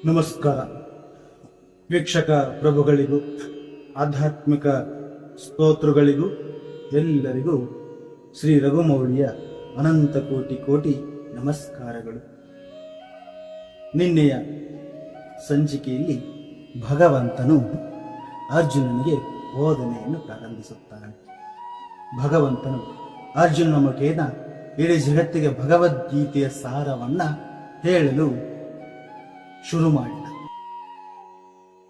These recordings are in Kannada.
ನಮಸ್ಕಾರ ವೀಕ್ಷಕ ಪ್ರಭುಗಳಿಗೂ ಆಧ್ಯಾತ್ಮಿಕ ಸ್ತೋತ್ರಗಳಿಗೂ ಎಲ್ಲರಿಗೂ ಶ್ರೀ ರಘುಮೌಳಿಯ ಅನಂತ ಕೋಟಿ ಕೋಟಿ ನಮಸ್ಕಾರಗಳು. ನಿನ್ನೆಯ ಸಂಚಿಕೆಯಲ್ಲಿ ಭಗವಂತನು ಅರ್ಜುನನಿಗೆ ಬೋಧನೆಯನ್ನು ಪ್ರಾರಂಭಿಸುತ್ತಾನೆ. ಭಗವಂತನು ಅರ್ಜುನನ ಮುಖೇನ ಇಡೀ ಜಗತ್ತಿಗೆ ಭಗವದ್ಗೀತೆಯ ಸಾರವನ್ನ ಹೇಳಲು ಶುರು ಮಾಡಿದ.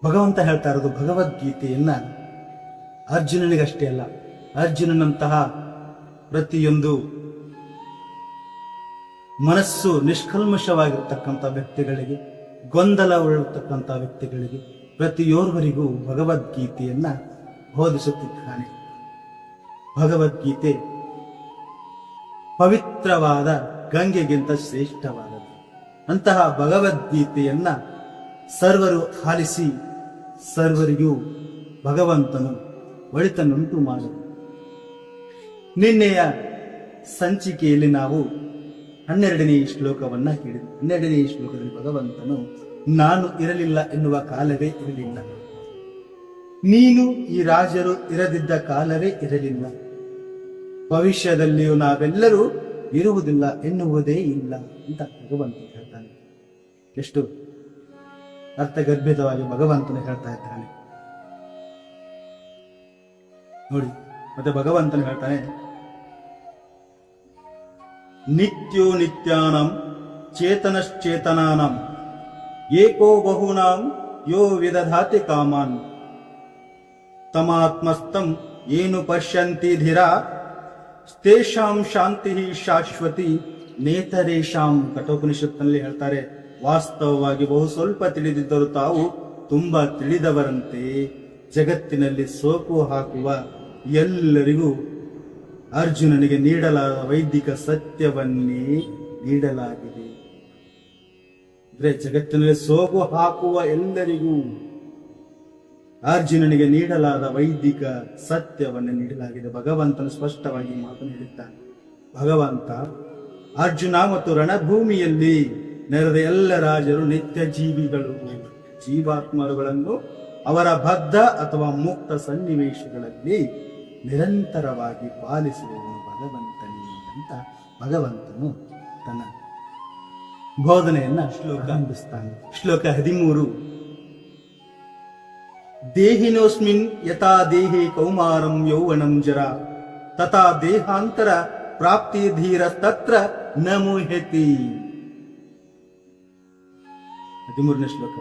ಭಗವಂತ ಹೇಳ್ತಾ ಇರೋದು ಭಗವದ್ಗೀತೆಯನ್ನ ಅರ್ಜುನನಿಗಷ್ಟೇ ಅಲ್ಲ, ಅರ್ಜುನನಂತಹ ಪ್ರತಿಯೊಂದು ಮನಸ್ಸು ನಿಷ್ಕಲ್ಮಶವಾಗಿರ್ತಕ್ಕಂಥ ವ್ಯಕ್ತಿಗಳಿಗೆ, ಗೊಂದಲವಿರತಕ್ಕಂಥ ವ್ಯಕ್ತಿಗಳಿಗೆ, ಪ್ರತಿಯೋರ್ವರಿಗೂ ಭಗವದ್ಗೀತೆಯನ್ನ ಬೋಧಿಸುತ್ತಿದ್ದಾನೆ. ಭಗವದ್ಗೀತೆ ಪವಿತ್ರವಾದ ಗಂಗೆಗಿಂತ ಶ್ರೇಷ್ಠವಾದದ್ದು. ಅಂತಹ ಭಗವದ್ಗೀತೆಯನ್ನ ಸರ್ವರು ಆಲಿಸಿ ಸರ್ವರಿಗೂ ಭಗವಂತನು ಒಳಿತನ್ನುಂಟು ಮಾಡಲು. ನಿನ್ನೆಯ ಸಂಚಿಕೆಯಲ್ಲಿ ನಾವು 12ನೇ ಶ್ಲೋಕವನ್ನ ಕೇಳಿದ್ವಿ. 12ನೇ ಶ್ಲೋಕದಲ್ಲಿ ಭಗವಂತನು ನಾನು ಇರಲಿಲ್ಲ ಎನ್ನುವ ಕಾಲವೇ ಇರಲಿಲ್ಲ, ನೀನು ಈ ರಾಜರು ಇರದಿದ್ದ ಕಾಲವೇ ಇರಲಿಲ್ಲ, ಭವಿಷ್ಯದಲ್ಲಿಯೂ ನಾವೆಲ್ಲರೂ ಇರುವುದಿಲ್ಲ ಎನ್ನುವುದೇ ಇಲ್ಲ ಅಂತ ಭಗವಂತ ಹೇಳ್ತಾನೆ. ಎಷ್ಟು ಅರ್ಥಗರ್ಭಿತವಾಗಿ ಭಗವಂತನು ಹೇಳ್ತಾ ಇದ್ದಾನೆ ನೋಡಿ. ಮತ್ತೆ ಭಗವಂತನು ಹೇಳ್ತಾನೆ, ನಿತ್ಯೋ ನಿತ್ಯಾನಂ ಚೇತನಶ್ಚೇತನಾನಂ ಏಕೋ ಬಹುನಾಂ ಯೋ ವಿದಧಾತಿ ಕಾಮಾನ್ ತಮಾತ್ಮಸ್ಥಂ ಏನು ಪಶ್ಯಂತಿ ಧಿರಾ ತೇಷಾಂ ಶಾಂತಿ ಶಾಶ್ವತಿ ನೇತರೇಶಾಂ. ಕಠೋಪನಿಷತ್ನಲ್ಲಿ ಹೇಳ್ತಾರೆ, ವಾಸ್ತವವಾಗಿ ಬಹು ಸ್ವಲ್ಪ ತಿಳಿದಿದ್ದರೂ ತಾವು ತುಂಬಾ ತಿಳಿದವರಂತೆ. ಜಗತ್ತಿನಲ್ಲಿ ಸೋಪು ಹಾಕುವ ಎಲ್ಲರಿಗೂ ಅರ್ಜುನನಿಗೆ ನೀಡಲಾದ ವೈದಿಕ ಸತ್ಯವನ್ನೇ ನೀಡಲಾಗಿದೆ. ಅಂದ್ರೆ ಜಗತ್ತಿನಲ್ಲಿ ಸೋಪು ಹಾಕುವ ಎಲ್ಲರಿಗೂ ಅರ್ಜುನನಿಗೆ ನೀಡಲಾದ ವೈದಿಕ ಸತ್ಯವನ್ನು ನೀಡಲಾಗಿದೆ. ಭಗವಂತನು ಸ್ಪಷ್ಟವಾಗಿ ಮಾತನಾಡಿದ್ದಾನೆ. ಭಗವಂತ ಅರ್ಜುನ ಮತ್ತು ರಣಭೂಮಿಯಲ್ಲಿ ನೆರೆದ ಎಲ್ಲ ರಾಜರು ನಿತ್ಯ ಜೀವಿಗಳು, ಜೀವಾತ್ಮರುಗಳನ್ನು ಅವರ ಬದ್ಧ ಅಥವಾ ಮುಕ್ತ ಸನ್ನಿವೇಶಗಳಲ್ಲಿ ನಿರಂತರವಾಗಿ ಪಾಲಿಸುವವನು ಭಗವಂತನೇ ಅಂತ ಭಗವಂತನು ತನ್ನ ಬೋಧನೆಯನ್ನ ಶ್ಲೋಕ ಆರಂಭಿಸ್ತಾನೆ. ಶ್ಲೋಕ 13. ದೇಹಿನೋಸ್ಮಿನ್ ಯಥಾ ದೇಹೇ ಕೌಮಾರಂ ಯೌವನಂ ಜರ ತಥಾ ದೇಹಾಂತರ ಪ್ರಾಪ್ತಿ ಧೀರ ತತ್ರ ನ ಮುಹ್ಯತಿ. 13ನೇ ಶ್ಲೋಕ.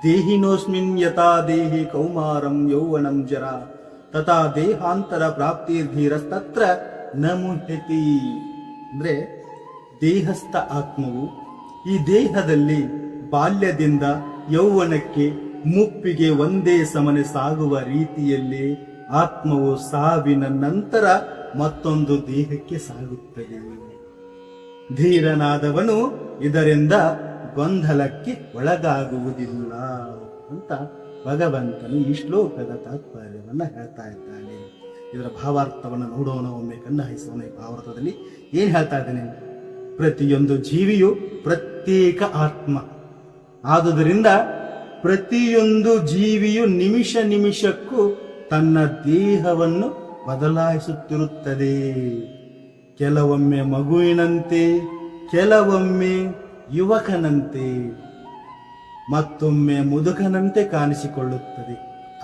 ದೇಹಿನೋಸ್ಮಿನ್ ಯಥಾ ದೇಹೇ ಕೌಮಾರಂ ಯೌವನಂ ಜರ ತಥಾ ದೇಹಾಂತರ ಪ್ರಾಪ್ತಿ ಧೀರ ತತ್ರ ನ ಮುಹ್ಯತಿ. ಅಂದ್ರೆ ದೇಹಸ್ಥ ಆತ್ಮವು ಈ ದೇಹದಲ್ಲಿ ಬಾಲ್ಯದಿಂದ ಯೌವನಕ್ಕೆ ಮುಪ್ಪಿಗೆ ಒಂದೇ ಸಮನೆ ಸಾಗುವ ರೀತಿಯಲ್ಲಿ ಆತ್ಮವು ಸಾವಿನ ನಂತರ ಮತ್ತೊಂದು ದೇಹಕ್ಕೆ ಸಾಗುತ್ತದೆ. ಧೀರನಾದವನು ಇದರಿಂದ ಗೊಂದಲಕ್ಕೆ ಒಳಗಾಗುವುದಿಲ್ಲ ಅಂತ ಭಗವಂತನು ಈ ಶ್ಲೋಕದ ತಾತ್ಪರ್ಯವನ್ನ ಹೇಳ್ತಾ ಇದ್ದಾನೆ. ಇದರ ಭಾವಾರ್ಥವನ್ನು ನೋಡೋಣ, ಒಮ್ಮೆ ಕಣ್ಣ ಹಾಯಿಸೋಣ. ಈ ಭಾವಾರ್ಥದಲ್ಲಿ ಏನ್ ಹೇಳ್ತಾ ಇದ್ದಾನೆ? ಪ್ರತಿಯೊಂದು ಜೀವಿಯು ಪ್ರತ್ಯೇಕ ಆತ್ಮ. ಆದುದರಿಂದ ಪ್ರತಿಯೊಂದು ಜೀವಿಯು ನಿಮಿಷ ನಿಮಿಷಕ್ಕೂ ತನ್ನ ದೇಹವನ್ನು ಬದಲಾಯಿಸುತ್ತಿರುತ್ತದೆ. ಕೆಲವೊಮ್ಮೆ ಮಗುವಿನಂತೆ, ಕೆಲವೊಮ್ಮೆ ಯುವಕನಂತೆ, ಮತ್ತೊಮ್ಮೆ ಮುದುಕನಂತೆ ಕಾಣಿಸಿಕೊಳ್ಳುತ್ತದೆ.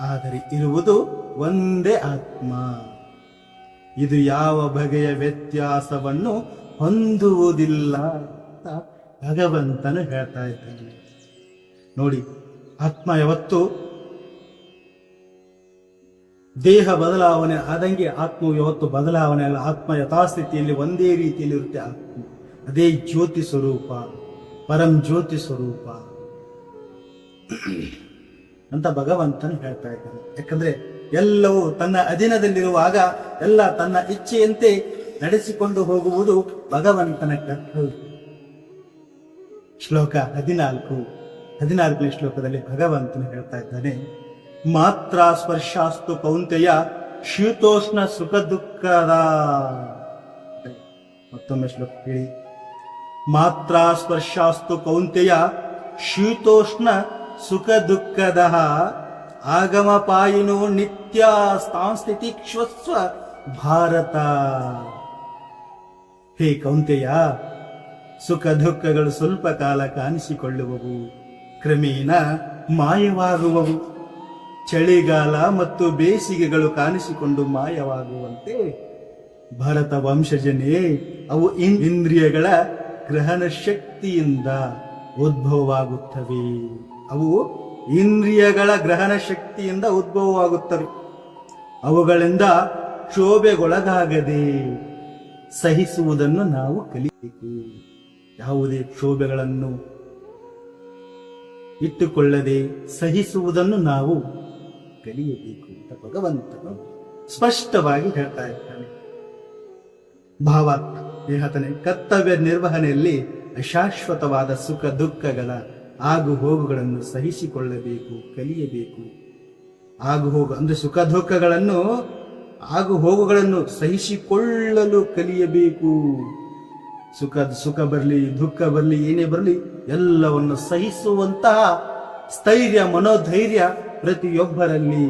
ಆದರೆ ಇರುವುದು ಒಂದೇ ಆತ್ಮ. ಇದು ಯಾವ ಬಗೆಯ ವ್ಯತ್ಯಾಸವನ್ನು ಹೊಂದುವುದಿಲ್ಲ ಅಂತ ಭಗವಂತನು ಹೇಳ್ತಾ ಇದ್ದಾನೆ. ನೋಡಿ, ಆತ್ಮ ಯಾವತ್ತು ದೇಹ ಬದಲಾವಣೆ ಆದಂಗೆ ಆತ್ಮವು ಯಾವತ್ತು ಬದಲಾವಣೆ ಅಲ್ಲ. ಆತ್ಮ ಯಥಾಸ್ಥಿತಿಯಲ್ಲಿ ಒಂದೇ ರೀತಿಯಲ್ಲಿ ಇರುತ್ತೆ. ಆತ್ಮ ಅದೇ ಜ್ಯೋತಿ ಸ್ವರೂಪ, ಪರಂ ಜ್ಯೋತಿ ಸ್ವರೂಪ ಅಂತ ಭಗವಂತನು ಹೇಳ್ತಾ ಇದ್ದಾನೆ. ಯಾಕಂದ್ರೆ ಎಲ್ಲವೂ ತನ್ನ ಅಧೀನದಲ್ಲಿರುವಾಗ ಎಲ್ಲ ತನ್ನ ಇಚ್ಛೆಯಂತೆ ನಡೆಸಿಕೊಂಡು ಹೋಗುವುದು ಭಗವಂತನ ಕರ್ತವ್ಯ. ಶ್ಲೋಕ 14ನೇ ಶ್ಲೋಕದಲ್ಲಿ ಭಗವಂತನು ಹೇಳ್ತಾ ಇದ್ದಾನೆ, ಮಾತ್ರ ಸ್ಪರ್ಶಾಸ್ತು ಕೌಂತೆಯ ಶೀತೋಷ್ಣ ಸುಖ ದುಃಖದ. ಮತ್ತೊಮ್ಮೆ ಶ್ಲೋಕ ಹೇಳಿ. ಮಾತ್ರ ಸ್ಪರ್ಶಾಸ್ತು ಕೌಂತೆಯ ಶೀತೋಷ್ಣ ಸುಖ ದುಃಖದ ಆಗಮ ಪಾಯಿನೋ ನಿತ್ಯ ಸ್ಥಿತಿಕ್ಷ್ವಸ್ವ ಭಾರತ. ಹೇ ಕೌಂತೆಯ, ಸುಖ ದುಃಖಗಳು ಸ್ವಲ್ಪ ಕಾಲ ಕಾಣಿಸಿಕೊಳ್ಳುವವು, ಕ್ರಮೇಣ ಮಾಯವಾಗುವವು. ಚಳಿಗಾಲ ಮತ್ತು ಬೇಸಿಗೆಗಳು ಕಾಣಿಸಿಕೊಂಡು ಮಾಯವಾಗುವಂತೆ ಭರತ ವಂಶಜನೇ, ಅವು ಇಂದ್ರಿಯಗಳ ಗ್ರಹಣ ಶಕ್ತಿಯಿಂದ ಉದ್ಭವವಾಗುತ್ತವೆ. ಅವು ಇಂದ್ರಿಯಗಳ ಗ್ರಹಣ ಶಕ್ತಿಯಿಂದ ಉದ್ಭವವಾಗುತ್ತವೆ. ಅವುಗಳಿಂದ ಕ್ಷೋಭೆಗೊಳಗಾಗದೆ ಸಹಿಸುವುದನ್ನು ನಾವು ಕಲಿಯಬೇಕು. ಯಾವುದೇ ಕ್ಷೋಭೆಗಳನ್ನು ಇಟ್ಟುಕೊಳ್ಳದೆ ಸಹಿಸುವುದನ್ನು ನಾವು ಕಲಿಯಬೇಕು ಅಂತ ಭಗವಂತನು ಸ್ಪಷ್ಟವಾಗಿ ಹೇಳ್ತಾ ಇದ್ದಾನೆ. ಭಾವಾರ್ಥ ಹೇಳ್ತಾನೆ, ಕರ್ತವ್ಯ ನಿರ್ವಹಣೆಯಲ್ಲಿ ಅಶಾಶ್ವತವಾದ ಸುಖ ದುಃಖಗಳ ಆಗು ಹೋಗುಗಳನ್ನು ಸಹಿಸಿಕೊಳ್ಳಬೇಕು, ಕಲಿಯಬೇಕು. ಆಗು ಹೋಗು ಅಂದ್ರೆ ಸುಖ ದುಃಖಗಳನ್ನು ಆಗು ಹೋಗುಗಳನ್ನು ಸಹಿಸಿಕೊಳ್ಳಲು ಕಲಿಯಬೇಕು. ಸುಖ ಬರಲಿ, ದುಃಖ ಬರಲಿ, ಏನೇ ಬರಲಿ ಎಲ್ಲವನ್ನು ಸಹಿಸುವಂತಹ ಸ್ಥೈರ್ಯ, ಮನೋಧೈರ್ಯ ಪ್ರತಿಯೊಬ್ಬರಲ್ಲಿ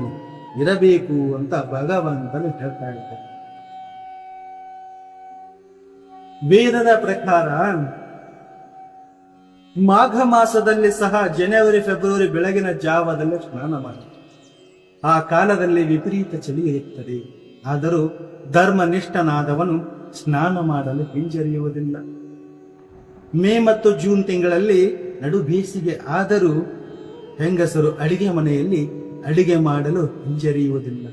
ಇರಬೇಕು ಅಂತ ಭಗವಂತನು ಹೇಳ್ತಾ ಇದ್ದಾರೆ. ವೇದದ ಪ್ರಕಾರ ಮಾಘ ಮಾಸದಲ್ಲಿ ಸಹ ಜನವರಿ ಫೆಬ್ರವರಿ ಬೆಳಗಿನ ಜಾವದಲ್ಲಿ ಸ್ನಾನ ಮಾಡಿ. ಆ ಕಾಲದಲ್ಲಿ ವಿಪರೀತ ಚಳಿ ಇರುತ್ತದೆ. ಆದರೂ ಧರ್ಮನಿಷ್ಠನಾದವನು ಸ್ನಾನ ಮಾಡಲು ಹಿಂಜರಿಯುವುದಿಲ್ಲ. ಮೇ ಮತ್ತು ಜೂನ್ ತಿಂಗಳಲ್ಲಿ ನಡು ಬೇಸಿಗೆ ಆದರೂ ಹೆಂಗಸರು ಅಡಿಗೆ ಮನೆಯಲ್ಲಿ ಅಡಿಗೆ ಮಾಡಲು ಹಿಂಜರಿಯುವುದಿಲ್ಲ.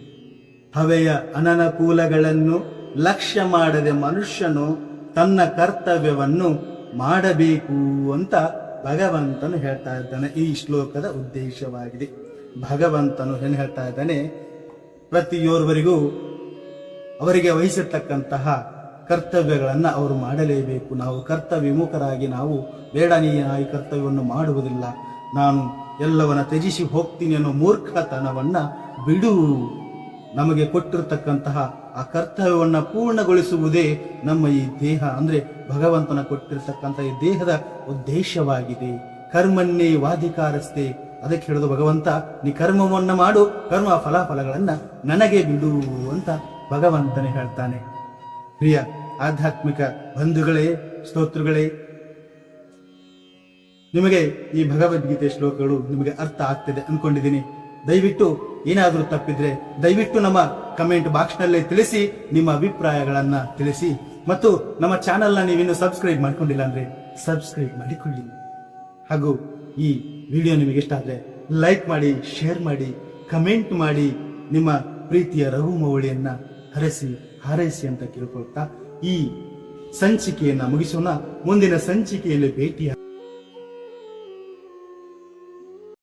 ಹವೆಯ ಅನನುಕೂಲಗಳನ್ನು ಲಕ್ಷ್ಯ ಮಾಡದೆ ಮನುಷ್ಯನು ತನ್ನ ಕರ್ತವ್ಯವನ್ನು ಮಾಡಬೇಕು ಅಂತ ಭಗವಂತನು ಹೇಳ್ತಾ ಇದ್ದಾನೆ. ಈ ಶ್ಲೋಕದ ಉದ್ದೇಶವಾಗಿದೆ. ಭಗವಂತನು ಏನು ಹೇಳ್ತಾ ಇದ್ದಾನೆ, ಪ್ರತಿಯೋರ್ವರಿಗೂ ಅವರಿಗೆ ವಹಿಸಿರ್ತಕ್ಕಂತಹ ಕರ್ತವ್ಯಗಳನ್ನು ಅವರು ಮಾಡಲೇಬೇಕು. ನಾವು ಕರ್ತವ್ಯ ವಿಮುಖರಾಗಿ ನಾವು ಬೇಡ, ನೀ ಈ ಕರ್ತವ್ಯವನ್ನು ಮಾಡುವುದಿಲ್ಲ, ನಾನು ಎಲ್ಲವನ್ನ ತ್ಯಜಿಸಿ ಹೋಗ್ತೀನಿ ಅನ್ನೋ ಮೂರ್ಖತನವನ್ನ ಬಿಡು. ನಮಗೆ ಕೊಟ್ಟಿರತಕ್ಕಂತಹ ಆ ಕರ್ತವ್ಯವನ್ನ ಪೂರ್ಣಗೊಳಿಸುವುದೇ ನಮ್ಮ ಈ ದೇಹ, ಅಂದ್ರೆ ಭಗವಂತನ ಕೊಟ್ಟಿರತಕ್ಕಂಥ ಈ ದೇಹದ ಉದ್ದೇಶವಾಗಿದೆ. ಕರ್ಮನ್ನೇ ವಾಧಿಕಾರಸ್ತೆ, ಅದಕ್ಕೆ ಹೇಳೋದು ಭಗವಂತ, ನೀ ಕರ್ಮವನ್ನ ಮಾಡು, ಕರ್ಮ ಫಲಾಫಲಗಳನ್ನ ನನಗೆ ಬಿಡು ಅಂತ ಭಗವಂತನೇ ಹೇಳ್ತಾನೆ. ಪ್ರಿಯ ಆಧ್ಯಾತ್ಮಿಕ ಬಂಧುಗಳೇ, ಸ್ತೋತ್ರಗಳೇ, ನಿಮಗೆ ಈ ಭಗವದ್ಗೀತೆ ಶ್ಲೋಕಗಳು ನಿಮಗೆ ಅರ್ಥ ಆಗ್ತಿದೆ ಅನ್ಕೊಂಡಿದ್ದೀನಿ. ದಯವಿಟ್ಟು ಏನಾದರೂ ತಪ್ಪಿದ್ರೆ ದಯವಿಟ್ಟು ನಮ್ಮ ಕಮೆಂಟ್ ಬಾಕ್ಸ್ ನಲ್ಲಿ ತಿಳಿಸಿ, ನಿಮ್ಮ ಅಭಿಪ್ರಾಯಗಳನ್ನ ತಿಳಿಸಿ. ಮತ್ತು ನಮ್ಮ ಚಾನೆಲ್ನ ನೀವಿನ್ನು ಸಬ್ಸ್ಕ್ರೈಬ್ ಮಾಡ್ಕೊಂಡಿಲ್ಲ ಅಂದ್ರೆ ಸಬ್ಸ್ಕ್ರೈಬ್ ಮಾಡಿಕೊಳ್ಳಿ. ಹಾಗೂ ಈ ವಿಡಿಯೋ ನಿಮಗೆ ಇಷ್ಟ ಆದ್ರೆ ಲೈಕ್ ಮಾಡಿ, ಶೇರ್ ಮಾಡಿ, ಕಮೆಂಟ್ ಮಾಡಿ, ನಿಮ್ಮ ಪ್ರೀತಿಯ ರಘು ಮೌಳಿಯನ್ನ ಹಾರೈಸಿ ಅಂತ ಕೇಳ್ಕೊಳ್ತಾ ಈ ಸಂಚಿಕೆಯನ್ನ ಮುಗಿಸೋಣ. ಮುಂದಿನ ಸಂಚಿಕೆಯಲ್ಲಿ ಭೇಟಿಯಾಗ